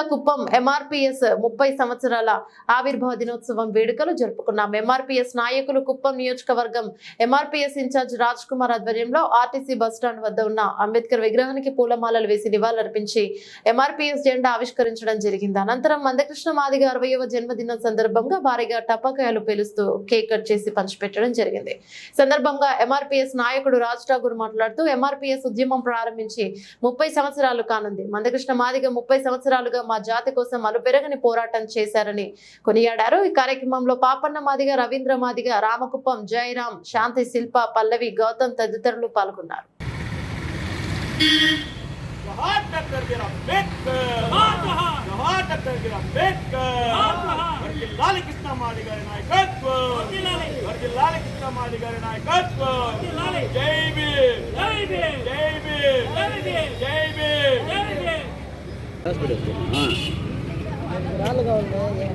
జిల్లా కుప్పం ఎంఆర్పీఎస్ 30 సంవత్సరాల ఆవిర్భావ దినోత్సవం వేడుకలు జరుపుకున్నాం. ఎంఆర్పీఎస్ నాయకులు కుప్పం నియోజకవర్గం ఎంఆర్పీఎస్ ఇన్ఛార్జ్ రాజ్ కుమార్ ఆధ్వర్యంలో ఆర్టీసీ బస్టాండ్ వద్ద ఉన్న అంబేద్కర్ విగ్రహానికి పూలమాలలు వేసి నివాళులర్పించి ఎంఆర్పీఎస్ జెండా ఆవిష్కరించడం జరిగింది. అనంతరం మందకృష్ణ మాదిగ 60వ జన్మదినం సందర్భంగా భారీగా టపాకాయలు పేలుస్తూ కేక్ కట్ చేసి పంచిపెట్టడం జరిగింది. సందర్భంగా ఎంఆర్పీఎస్ నాయకుడు రాజ్ ఠాకూర్ మాట్లాడుతూ ఎంఆర్పీఎస్ ఉద్యమం ప్రారంభించి 30 సంవత్సరాలు కానుంది. మందకృష్ణ మాదిగ 30 సంవత్సరాలుగా మా జాతి కోసం అలుపెరగని పోరాటం చేశారని కొనియాడారు. ఈ కార్యక్రమంలో పాపన్న మాదిగ, రవీంద్ర మాదిగ, రామకుప్పం, జయరాం, శాంతి, శిల్ప, పల్లవి, గౌతమ్ తదితరులు పాల్గొన్నారు.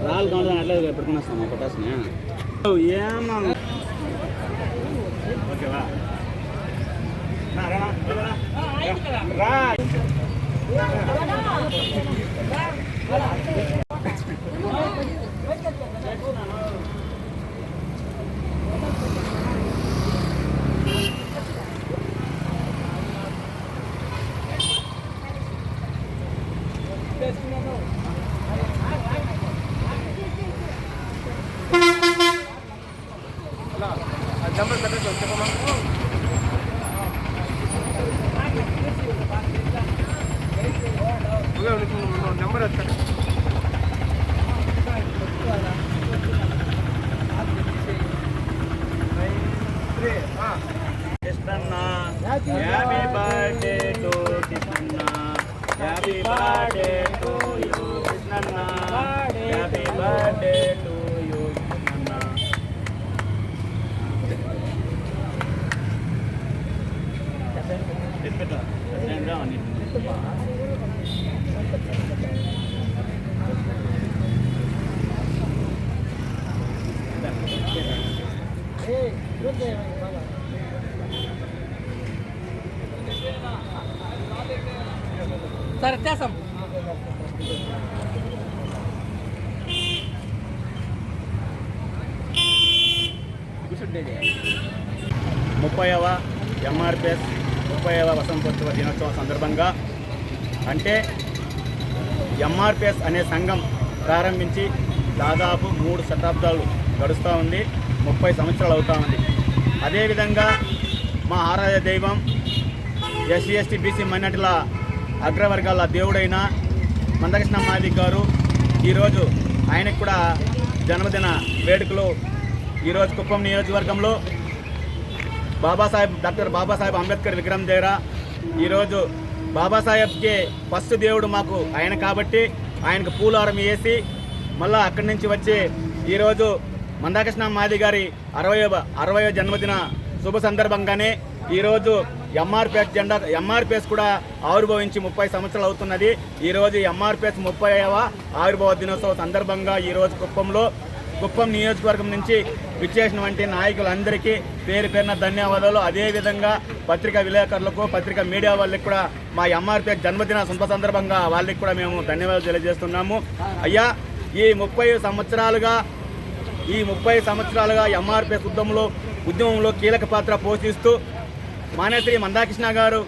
రాళ్ళు కావాలి అట్లా పెట్టుకుని వస్తాము పొటాస్ని ఏమన్నా ఓకేవా రా నెంబర్ కృష్ణన్న హ్యాపీ బర్త్డే టు కృష్ణన్న హ్యాపీ బర్త్డే టు యూ కృష్ణన్న హ్యాపీ బర్త్డే టు యూ కృష్ణన్న. సార్ వ్యత్యాసం 30వ ఎంఆర్పీఎస్ 30వ వసంతోత్సవ దినోత్సవం సందర్భంగా అంటే ఎంఆర్పీఎస్ అనే సంఘం ప్రారంభించి దాదాపు 3 శతాబ్దాలు గడుస్తూ ఉంది. 30 సంవత్సరాలు అవుతూ ఉంది. అదేవిధంగా మా ఆరాధ్య దైవం ఎస్సీ ఎస్టీ బీసీ మైనార్టీల అగ్రవర్గాల దేవుడైన మందకృష్ణ మాదిగ గారు ఈరోజు ఆయనకు కూడా జన్మదిన వేడుకలు ఈరోజు కుప్పం నియోజకవర్గంలో డాక్టర్ బాబాసాహెబ్ అంబేద్కర్ విగ్రహం దగ్గర ఈరోజు బాబాసాహెబ్కి ఫస్ట్ దేవుడు మాకు ఆయన కాబట్టి ఆయనకు పూలహారం వేసి మళ్ళీ అక్కడి నుంచి వచ్చి ఈరోజు మందకృష్ణ మాదిగ గారి 60వ జన్మదిన శుభ సందర్భంగానే ఈరోజు ఎంఆర్పీఎస్ కూడా ఆవిర్భవించి 30 సంవత్సరాలు అవుతున్నది. ఈరోజు ఎంఆర్పీఎస్ 30వ ఆవిర్భావ దినోత్సవ సందర్భంగా ఈరోజు కుప్పం నియోజకవర్గం నుంచి విచ్చేసినటువంటి నాయకులందరికీ పేరు పేరున ధన్యవాదాలు. అదేవిధంగా పత్రికా విలేకరులకు, పత్రికా మీడియా వాళ్ళకి కూడా మా ఎంఆర్పీఎస్ జన్మదిన శుభ సందర్భంగా వాళ్ళకి కూడా మేము ధన్యవాదాలు తెలియజేస్తున్నాము. అయ్యా, ఈ 30 సంవత్సరాలుగా ఎంఆర్పీఎస్ ఉద్యమంలో కీలక పాత్ర పోషిస్తూ మానేశ్రీ మందాకృష్ణ గారు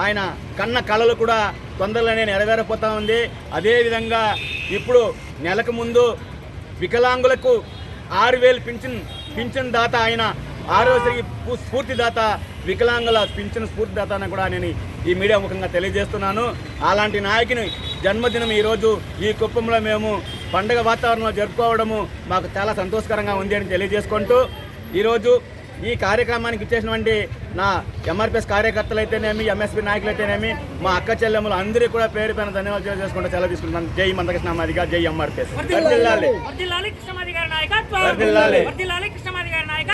ఆయన కన్న కళలు కూడా తొందరలోనే నెరవేరపోతూ ఉంది. అదేవిధంగా ఇప్పుడు నెలకు ముందు వికలాంగులకు 6,000 పింఛన్ దాత ఆయన, 6వ స్ఫూర్తిదాత, వికలాంగుల పింఛన్ స్ఫూర్తిదాత అని కూడా నేను ఈ మీడియా ముఖంగా తెలియజేస్తున్నాను. అలాంటి నాయకుని జన్మదినం ఈరోజు ఈ కుప్పంలో మేము పండుగ వాతావరణంలో జరుపుకోవడము మాకు చాలా సంతోషకరంగా ఉంది అని తెలియజేసుకుంటూ ఈరోజు ఈ కార్యక్రమానికి ఇచ్చేసినటువంటి నా ఎంఆర్పీఎస్ కార్యకర్తలు అయితేనేమి, ఎంఎస్పీ నాయకులు అయితేనేమి, మా అక్క చెల్లెమ్మలు అందరికీ కూడా పేరు పైన ధన్యవాదాలు తెలియజేసుకుంటూ సెలవు తీసుకుంటున్నాను. జై మందకృష్ణ మాదిగ, జై ఎంఆర్పీఎస్.